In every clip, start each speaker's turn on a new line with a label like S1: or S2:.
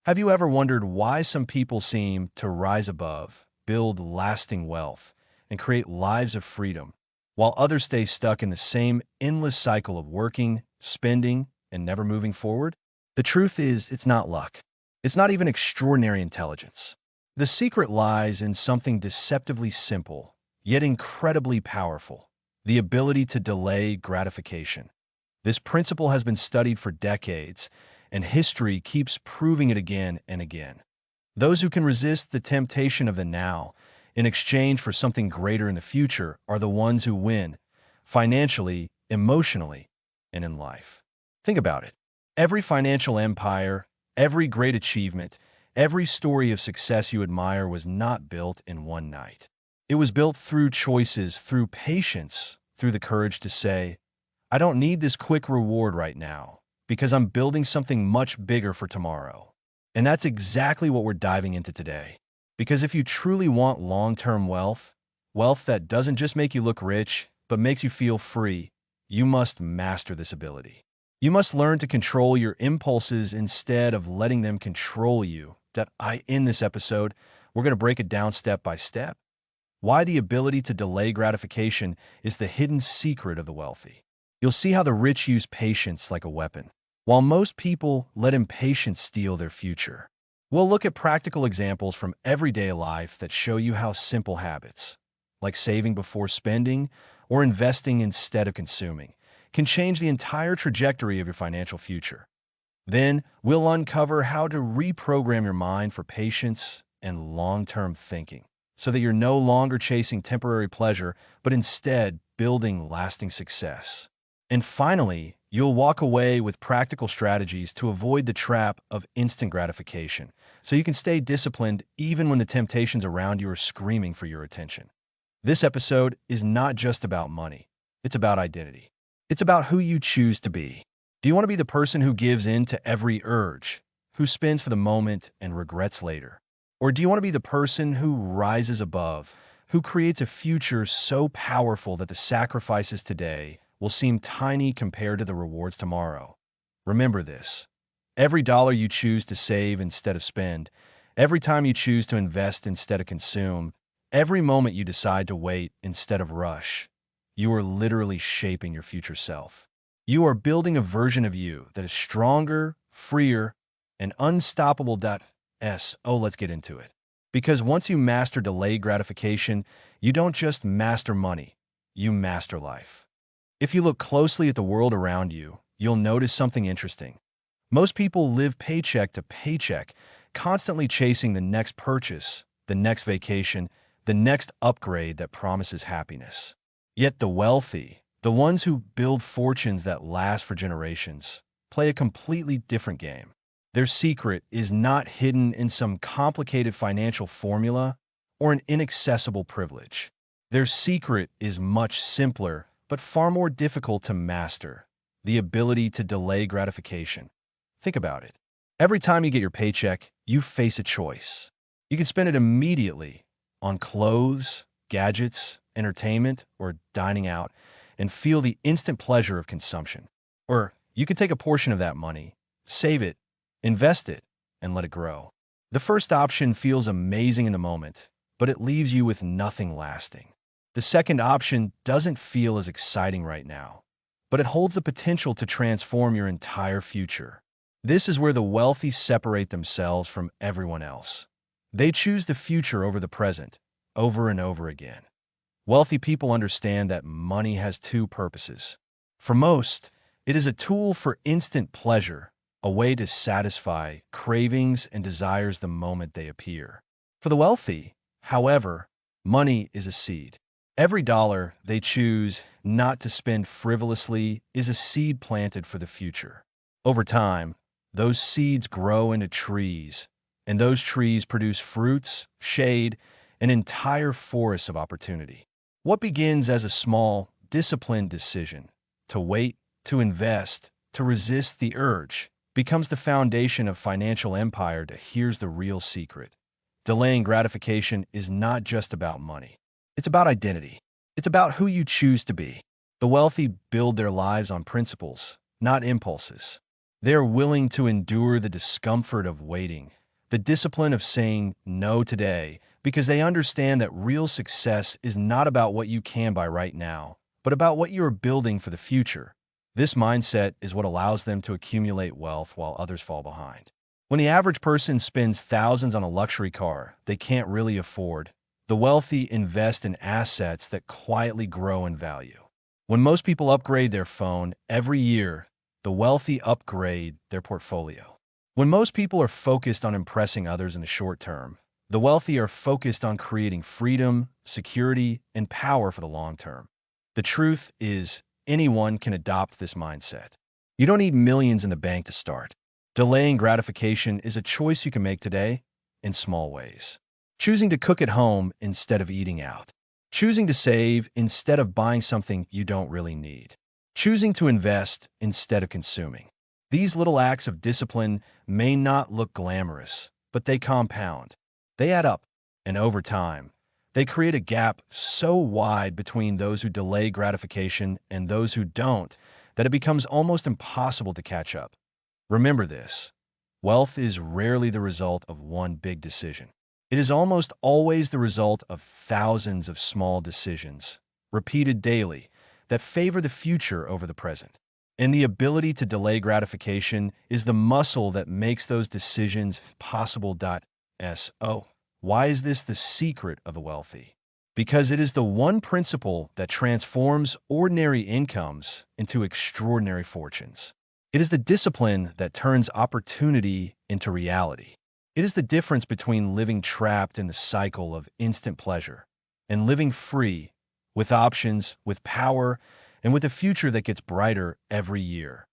S1: Have you ever wondered why some people seem to rise above, build lasting wealth, and create lives of freedom, while others stay stuck in the same endless cycle of working, spending, and never moving forward? The truth is, it's not luck. It's not even extraordinary intelligence. The secret lies in something deceptively simple, yet incredibly powerful: the ability to delay gratification. This principle has been studied for decades, and history keeps proving it again and again. Those who can resist the temptation of the now in exchange for something greater in the future are the ones who win, financially, emotionally, and in life. Think about it. Every financial empire, every great achievement, every story of success you admire was not built in one night. It was built through choices, through patience, through the courage to say, I don't need this quick reward right now, because I'm building something much bigger for tomorrow. And that's exactly what we're diving into today. Because if you truly want long-term wealth, wealth that doesn't just make you look rich, but makes you feel free, you must master this ability. You must learn to control your impulses instead of letting them control you. In this episode, we're going to break it down step by step. Why the ability to delay gratification is the hidden secret of the wealthy. You'll see how the rich use patience like a weapon, while most people let impatience steal their future. We'll look at practical examples from everyday life that show you how simple habits, like saving before spending or investing instead of consuming, can change the entire trajectory of your financial future. Then, we'll uncover how to reprogram your mind for patience and long-term thinking, so that you're no longer chasing temporary pleasure, but instead building lasting success. And finally, you'll walk away with practical strategies to avoid the trap of instant gratification, so you can stay disciplined even when the temptations around you are screaming for your attention. This episode is not just about money. It's about identity. It's about who you choose to be. Do you want to be the person who gives in to every urge, who spends for the moment and regrets later? Or do you want to be the person who rises above, who creates a future so powerful that the sacrifices today will seem tiny compared to the rewards tomorrow? Remember this: every dollar you choose to save instead of spend, every time you choose to invest instead of consume, every moment you decide to wait instead of rush, you are literally shaping your future self. You are building a version of you that is stronger, freer, and unstoppable. Let's get into it. Because once you master delayed gratification, you don't just master money, you master life. If you look closely at the world around you, you'll notice something interesting. Most people live paycheck to paycheck, constantly chasing the next purchase, the next vacation, the next upgrade that promises happiness. Yet the wealthy, the ones who build fortunes that last for generations, play a completely different game. Their secret is not hidden in some complicated financial formula or an inaccessible privilege. Their secret is much simpler, but far more difficult to master: the ability to delay gratification. Think about it. Every time you get your paycheck, you face a choice. You can spend it immediately on clothes, gadgets, entertainment, or dining out, and feel the instant pleasure of consumption. Or you can take a portion of that money, save it, invest it, and let it grow. The first option feels amazing in the moment, but it leaves you with nothing lasting. The second option doesn't feel as exciting right now, but it holds the potential to transform your entire future. This is where the wealthy separate themselves from everyone else. They choose the future over the present, over and over again. Wealthy people understand that money has two purposes. For most, it is a tool for instant pleasure, a way to satisfy cravings and desires the moment they appear. For the wealthy, however, money is a seed. Every dollar they choose not to spend frivolously is a seed planted for the future. Over time, those seeds grow into trees, and those trees produce fruits, shade, and entire forests of opportunity. What begins as a small, disciplined decision to wait, to invest, to resist the urge, becomes the foundation of financial empire. Here's the real secret: delaying gratification is not just about money. It's about identity. It's about who you choose to be. The wealthy build their lives on principles, not impulses. They are willing to endure the discomfort of waiting, the discipline of saying no today, because they understand that real success is not about what you can buy right now, but about what you are building for the future. This mindset is what allows them to accumulate wealth while others fall behind. When the average person spends thousands on a luxury car they can't really afford, the wealthy invest in assets that quietly grow in value. When most people upgrade their phone every year, the wealthy upgrade their portfolio. When most people are focused on impressing others in the short term, the wealthy are focused on creating freedom, security, and power for the long term. The truth is, anyone can adopt this mindset. You don't need millions in the bank to start. Delaying gratification is a choice you can make today in small ways. Choosing to cook at home instead of eating out. Choosing to save instead of buying something you don't really need. Choosing to invest instead of consuming. These little acts of discipline may not look glamorous, but they compound. They add up, and over time, they create a gap so wide between those who delay gratification and those who don't that it becomes almost impossible to catch up. Remember this: wealth is rarely the result of one big decision. It is almost always the result of thousands of small decisions, repeated daily, that favor the future over the present. And the ability to delay gratification is the muscle that makes those decisions possible. So, why is this the secret of the wealthy? Because it is the one principle that transforms ordinary incomes into extraordinary fortunes. It is the discipline that turns opportunity into reality. It is the difference between living trapped in the cycle of instant pleasure and living free, with options, with power, and with a future that gets brighter every year.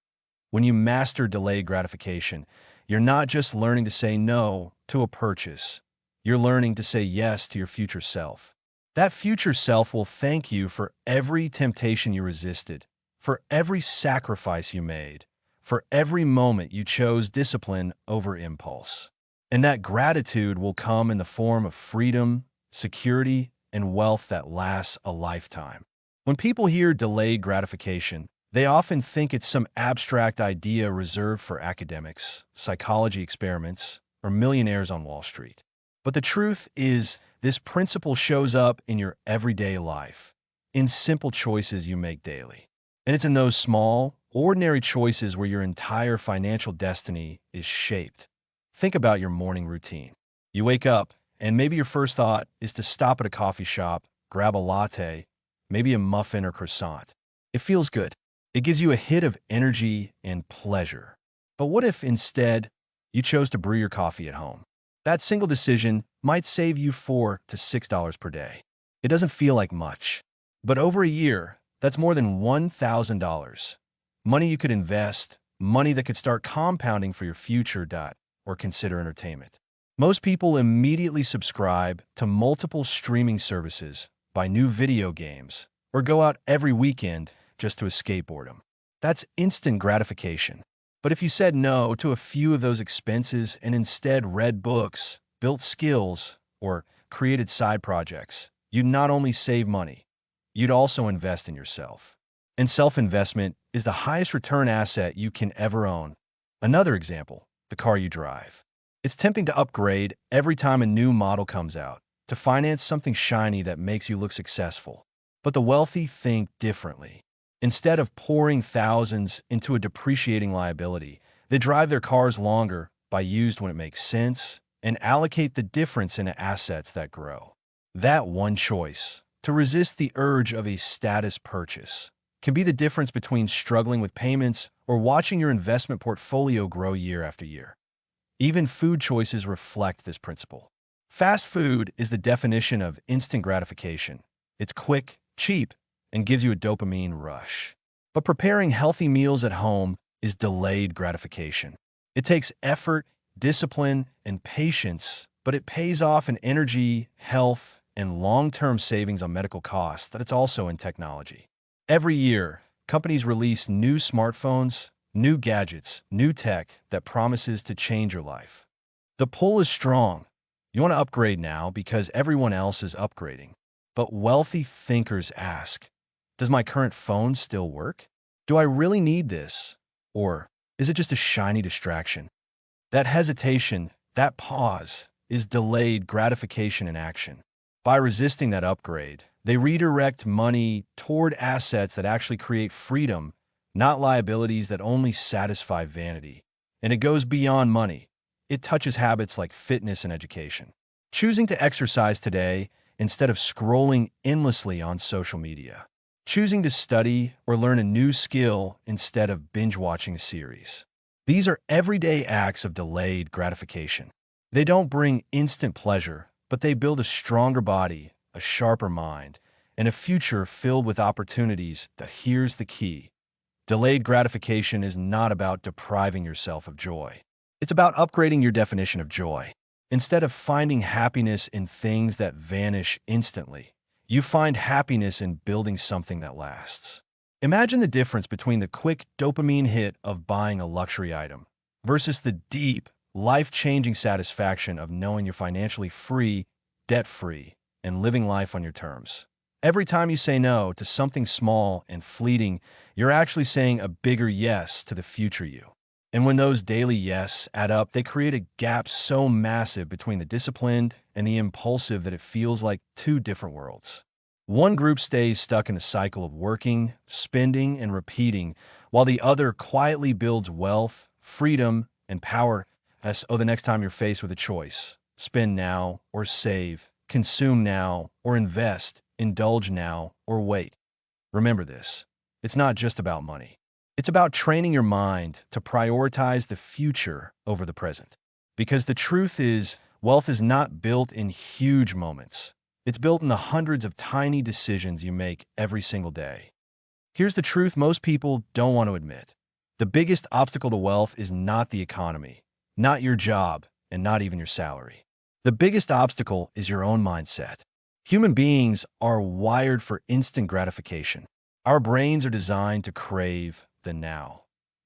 S1: When you master delayed gratification, you're not just learning to say no to a purchase. You're learning to say yes to your future self. That future self will thank you for every temptation you resisted, for every sacrifice you made, for every moment you chose discipline over impulse. And that gratitude will come in the form of freedom, security, and wealth that lasts a lifetime. When people hear delayed gratification, they often think it's some abstract idea reserved for academics, psychology experiments, or millionaires on Wall Street. But the truth is, this principle shows up in your everyday life, in simple choices you make daily. And it's in those small, ordinary choices where your entire financial destiny is shaped. Think about your morning routine. You wake up, and maybe your first thought is to stop at a coffee shop, grab a latte, maybe a muffin or croissant. It feels good. It gives you a hit of energy and pleasure. But what if instead you chose to brew your coffee at home? That single decision might save you $4 to $6 per day. It doesn't feel like much, but over a year, that's more than $1,000. Money you could invest, money that could start compounding for your future. Or consider entertainment. Most people immediately subscribe to multiple streaming services, buy new video games, or go out every weekend just to escape boredom. That's instant gratification. But if you said no to a few of those expenses and instead read books, built skills, or created side projects, you'd not only save money, you'd also invest in yourself. And self-investment is the highest return asset you can ever own. Another example: the car you drive. It's tempting to upgrade every time a new model comes out, to finance something shiny that makes you look successful. But the wealthy think differently. Instead of pouring thousands into a depreciating liability, they drive their cars longer, buy used when it makes sense, and allocate the difference into assets that grow. That one choice, to resist the urge of a status purchase, can be the difference between struggling with payments or watching your investment portfolio grow year after year. Even food choices reflect this principle. Fast food is the definition of instant gratification. It's quick, cheap, and gives you a dopamine rush. But preparing healthy meals at home is delayed gratification. It takes effort, discipline, and patience, but it pays off in energy, health, and long-term savings on medical costs that it's also in technology. Every year, companies release new smartphones, new gadgets, new tech that promises to change your life. The pull is strong. You want to upgrade now because everyone else is upgrading. But wealthy thinkers ask, does my current phone still work? Do I really need this? Or Is it just a shiny distraction? That hesitation, that pause, is delayed gratification in action. By resisting that upgrade, they redirect money toward assets that actually create freedom, not liabilities that only satisfy vanity. And it goes beyond money. It touches habits like fitness and education. Choosing to exercise today instead of scrolling endlessly on social media. Choosing to study or learn a new skill instead of binge-watching a series. These are everyday acts of delayed gratification. They don't bring instant pleasure, but they build a stronger body, a sharper mind, and a future filled with opportunities. Here's the key. Delayed gratification is not about depriving yourself of joy. It's about upgrading your definition of joy. Instead of finding happiness in things that vanish instantly, you find happiness in building something that lasts. Imagine the difference between the quick dopamine hit of buying a luxury item versus the deep, life-changing satisfaction of knowing you're financially free, debt-free, and living life on your terms. Every time you say no to something small and fleeting, you're actually saying a bigger yes to the future you. And when those daily yes add up, they create a gap so massive between the disciplined and the impulsive that it feels like two different worlds. One group stays stuck in the cycle of working, spending, and repeating, while the other quietly builds wealth, freedom, and power. The next time you're faced with a choice, spend now or save, consume now or invest, indulge now or wait. Remember this, it's not just about money. It's about training your mind to prioritize the future over the present. Because the truth is, wealth is not built in huge moments. It's built in the hundreds of tiny decisions you make every single day. Here's the truth most people don't want to admit. The biggest obstacle to wealth is not the economy, not your job, and not even your salary. The biggest obstacle is your own mindset. Human beings are wired for instant gratification. Our brains are designed to crave the now,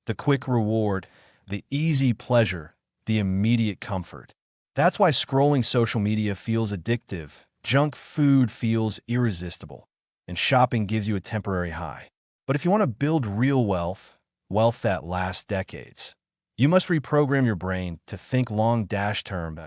S1: the quick reward, the easy pleasure, the immediate comfort. That's why scrolling social media feels addictive, junk food feels irresistible, and shopping gives you a temporary high. But if you want to build real wealth, wealth that lasts decades, you must reprogram your brain to think long-term.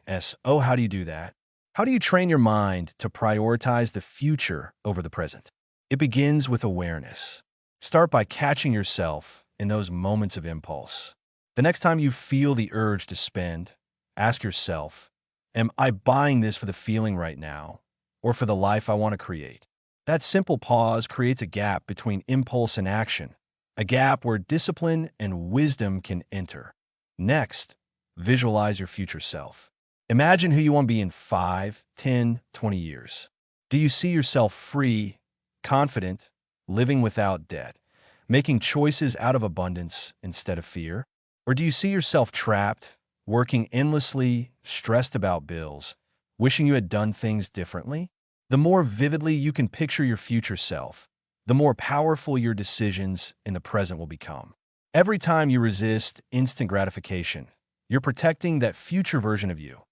S1: How do you do that? How do you train your mind to prioritize the future over the present? It begins with awareness. Start by catching yourself in those moments of impulse. The next time you feel the urge to spend, ask yourself, am I buying this for the feeling right now or for the life I want to create? That simple pause creates a gap between impulse and action, a gap where discipline and wisdom can enter. Next, visualize your future self. Imagine who you want to be in 5, 10, 20 years. Do you see yourself free, confident, living without debt, making choices out of abundance instead of fear? Or do you see yourself trapped, working endlessly, stressed about bills, wishing you had done things differently? The more vividly you can picture your future self, the more powerful your decisions in the present will become. Every time you resist instant gratification, you're protecting that future version of you.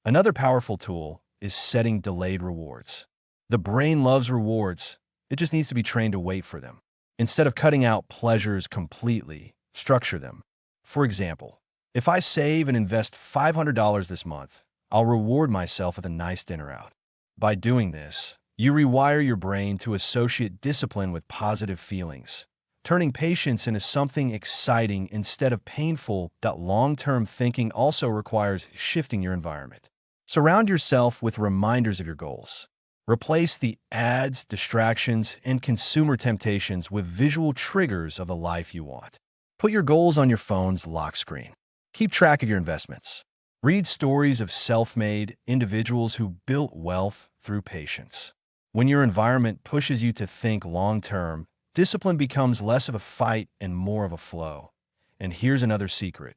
S1: Another powerful tool is setting delayed rewards. The brain loves rewards. It just needs to be trained to wait for them. Instead of cutting out pleasures completely, structure them. For example, if I save and invest $500 this month, I'll reward myself with a nice dinner out. By doing this, you rewire your brain to associate discipline with positive feelings, turning patience into something exciting instead of painful. That long-term thinking also requires shifting your environment. Surround yourself with reminders of your goals. Replace the ads, distractions, and consumer temptations with visual triggers of the life you want. Put your goals on your phone's lock screen. Keep track of your investments. Read stories of self-made individuals who built wealth through patience. When your environment pushes you to think long-term, discipline becomes less of a fight and more of a flow. And here's another secret.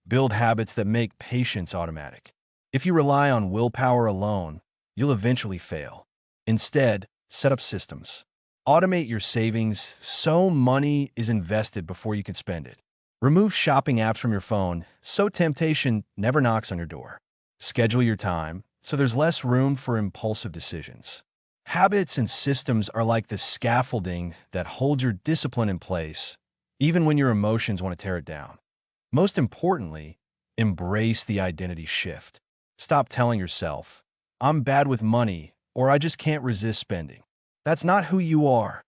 S1: Build habits that make patience automatic. If you rely on willpower alone, you'll eventually fail. Instead, set up systems. Automate your savings so money is invested before you can spend it. Remove shopping apps from your phone so temptation never knocks on your door. Schedule your time so there's less room for impulsive decisions. Habits and systems are like the scaffolding that hold your discipline in place, even when your emotions want to tear it down. Most importantly, embrace the identity shift. Stop telling yourself, I'm bad with money, or I just can't resist spending. That's not who you are.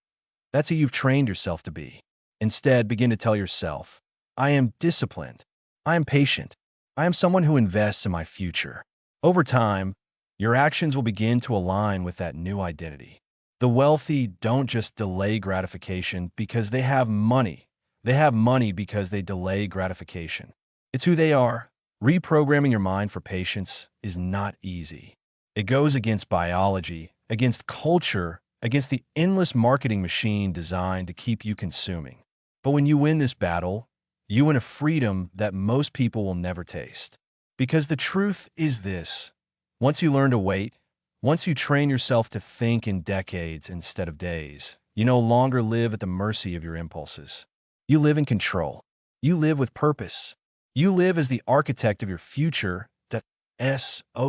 S1: That's who you've trained yourself to be. Instead, begin to tell yourself, I am disciplined. I am patient. I am someone who invests in my future. Over time, your actions will begin to align with that new identity. The wealthy don't just delay gratification because they have money. They have money because they delay gratification. It's who they are. Reprogramming your mind for patience is not easy. It goes against biology, against culture, against the endless marketing machine designed to keep you consuming. But when you win this battle, you win a freedom that most people will never taste. Because the truth is this: once you learn to wait, once you train yourself to think in decades instead of days, you no longer live at the mercy of your impulses. You live in control. You live with purpose. You live as the architect of your future.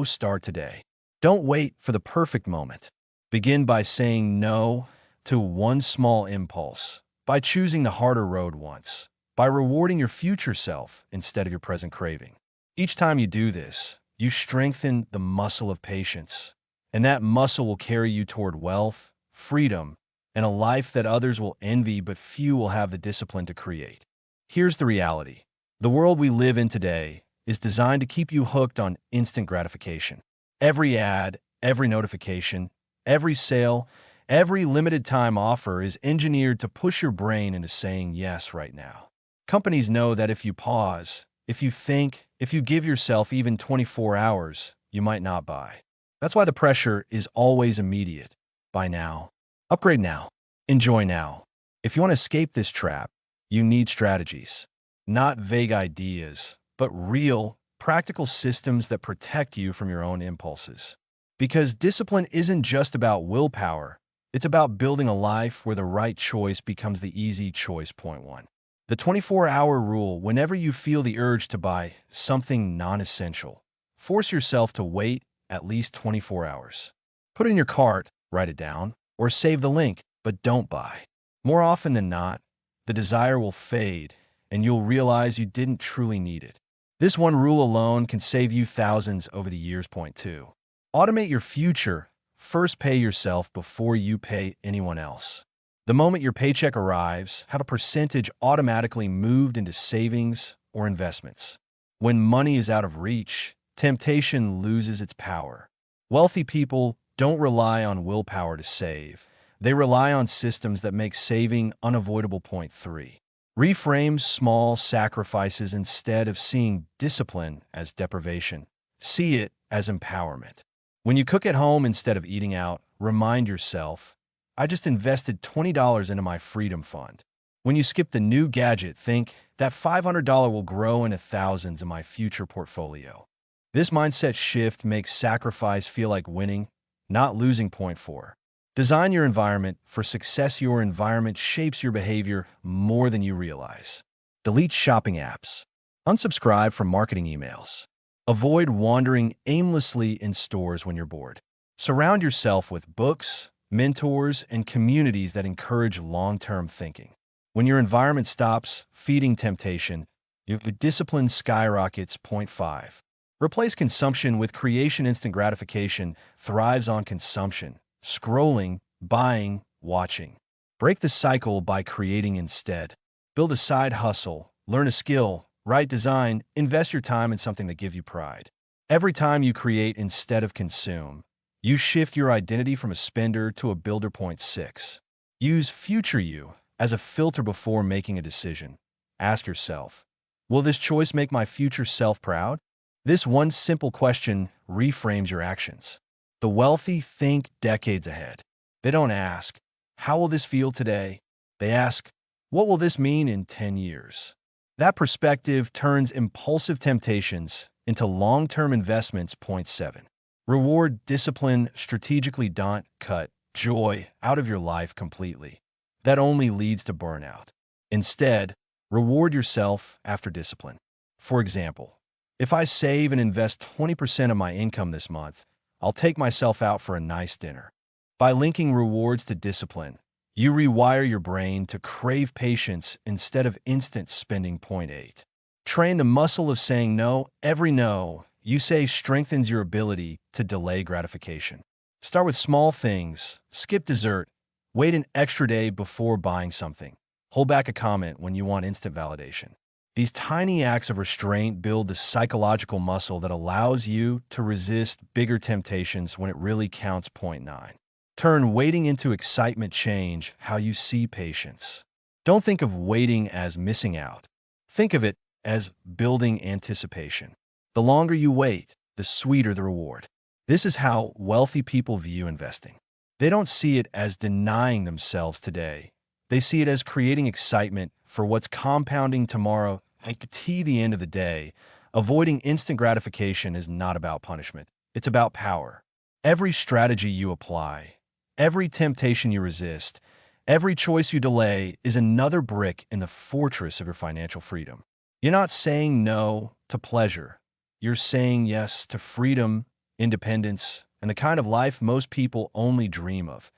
S1: Start today. Don't wait for the perfect moment. Begin by saying no to one small impulse, by choosing the harder road once, by rewarding your future self instead of your present craving. Each time you do this, you strengthen the muscle of patience, and that muscle will carry you toward wealth, freedom, and a life that others will envy but few will have the discipline to create. Here's the reality. The world we live in today is designed to keep you hooked on instant gratification. Every ad, every notification, every sale, every limited time offer is engineered to push your brain into saying yes right now. Companies know that if you pause, if you think, if you give yourself even 24 hours, you might not buy. That's why the pressure is always immediate. Buy now. Upgrade now. Enjoy now. If you want to escape this trap, you need strategies. Not vague ideas, but real, practical systems that protect you from your own impulses. Because discipline isn't just about willpower, it's about building a life where the right choice becomes the easy choice. Point one. The 24-hour rule: whenever you feel the urge to buy something non-essential, force yourself to wait at least 24 hours. Put it in your cart, write it down, or save the link, but don't buy. More often than not, the desire will fade, and you'll realize you didn't truly need it. This one rule alone can save you thousands over the years. Point two. Automate your future. First, pay yourself before you pay anyone else. The moment your paycheck arrives, have a percentage automatically moved into savings or investments. When money is out of reach, temptation loses its power. Wealthy people don't rely on willpower to save. They rely on systems that make saving unavoidable. Point three. Reframe small sacrifices. Instead of seeing discipline as deprivation, see it as empowerment. When you cook at home instead of eating out, remind yourself, I just invested $20 into my freedom fund. When you skip the new gadget, think that $500 will grow into thousands in my future portfolio. This mindset shift makes sacrifice feel like winning, not losing. Point four. Design your environment for success. Your environment shapes your behavior more than you realize. Delete shopping apps. Unsubscribe from marketing emails. Avoid wandering aimlessly in stores when you're bored. Surround yourself with books, mentors, and communities that encourage long-term thinking. When your environment stops feeding temptation, your discipline skyrockets. Point five. Replace consumption with creation. Instant gratification thrives on consumption, scrolling, buying, watching. Break the cycle by creating instead. Build a side hustle, learn a skill, write, design, invest your time in something that gives you pride. Every time you create instead of consume, you shift your identity from a spender to a builder. Point six. Use future you as a filter before making a decision. Ask yourself, will this choice make my future self proud? This one simple question reframes your actions. The wealthy think decades ahead. They don't ask, how will this feel today? They ask, what will this mean in 10 years? That perspective turns impulsive temptations into long-term investments. Point seven. Reward discipline strategically. Don't cut joy out of your life completely. That only leads to burnout. Instead, reward yourself after discipline. For example, if I save and invest 20% of my income this month, I'll take myself out for a nice dinner. By linking rewards to discipline, You rewire your brain to crave patience instead of instant spending. Point 8. Train the muscle of saying no. Every no you say strengthens your ability to delay gratification. Start with small things. Skip dessert. Wait an extra day before buying something. Hold back a comment when you want instant validation. These tiny acts of restraint build the psychological muscle that allows you to resist bigger temptations when it really counts. Point 9. Turn waiting into excitement. Change how you see patience. Don't think of waiting as missing out. Think of it as building anticipation. The longer you wait, the sweeter the reward. This is how wealthy people view investing. They don't see it as denying themselves today. They see it as creating excitement for what's compounding tomorrow. At the end of the day, avoiding instant gratification is not about punishment. It's about power. Every strategy you apply, every temptation you resist, every choice you delay is another brick in the fortress of your financial freedom. You're not saying no to pleasure. You're saying yes to freedom, independence, and the kind of life most people only dream of.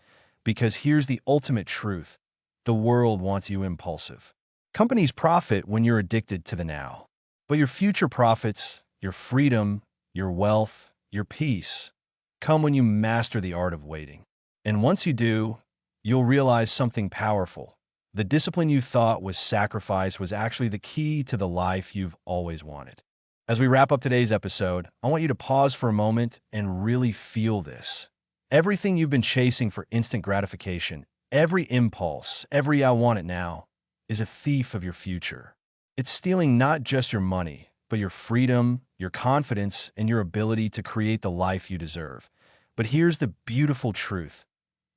S1: Because here's the ultimate truth. The world wants you impulsive. Companies profit when you're addicted to the now. But your future profits, your freedom, your wealth, your peace, come when you master the art of waiting. And once you do, you'll realize something powerful. The discipline you thought was sacrifice was actually the key to the life you've always wanted. As we wrap up today's episode, I want you to pause for a moment and really feel this. Everything you've been chasing for instant gratification, every impulse, every "I want it now," is a thief of your future. It's stealing not just your money, but your freedom, your confidence, and your ability to create the life you deserve. But here's the beautiful truth.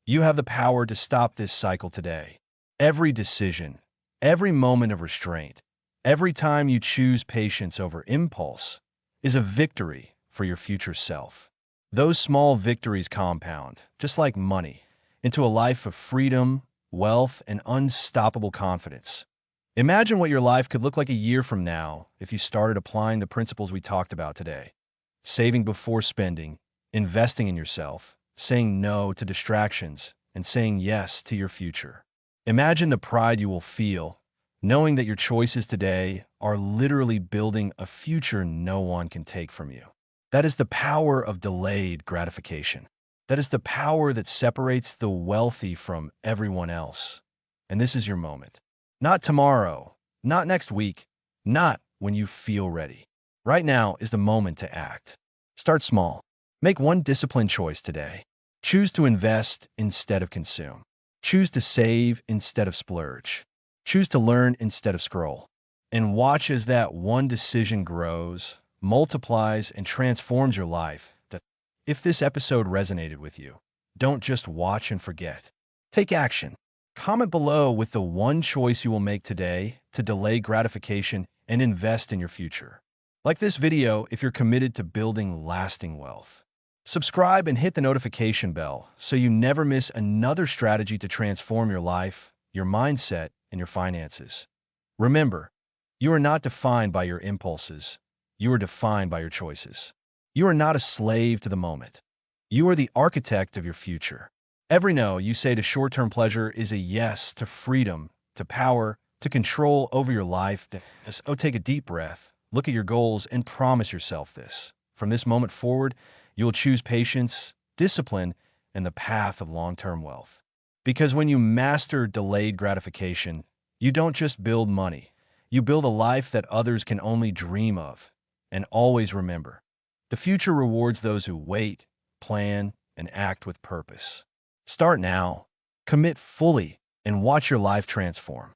S1: You have the power to stop this cycle today. Every decision, every moment of restraint, every time you choose patience over impulse is a victory for your future self. Those small victories compound, just like money, into a life of freedom, wealth, and unstoppable confidence. Imagine what your life could look like a year from now if you started applying the principles we talked about today. Saving before spending, investing in yourself, saying no to distractions, and saying yes to your future. Imagine the pride you will feel knowing that your choices today are literally building a future no one can take from you. That is the power of delayed gratification. That is the power that separates the wealthy from everyone else. And this is your moment. Not tomorrow, not next week, not when you feel ready. Right now is the moment to act. Start small. Make one disciplined choice today. Choose to invest instead of consume. Choose to save instead of splurge. Choose to learn instead of scroll. And watch as that one decision grows, multiplies, and transforms your life. If this episode resonated with you, don't just watch and forget. Take action. Comment below with the one choice you will make today to delay gratification and invest in your future. Like this video if you're committed to building lasting wealth. Subscribe and hit the notification bell so you never miss another strategy to transform your life, your mindset, and your finances. Remember, you are not defined by your impulses. You are defined by your choices. You are not a slave to the moment. You are the architect of your future. Every no you say to short-term pleasure is a yes to freedom, to power, to control over your life. So take a deep breath, look at your goals, and promise yourself this. From this moment forward, you will choose patience, discipline, and the path of long-term wealth. Because when you master delayed gratification, you don't just build money. You build a life that others can only dream of. And always remember, the future rewards those who wait, plan, and act with purpose. Start now, commit fully, and watch your life transform.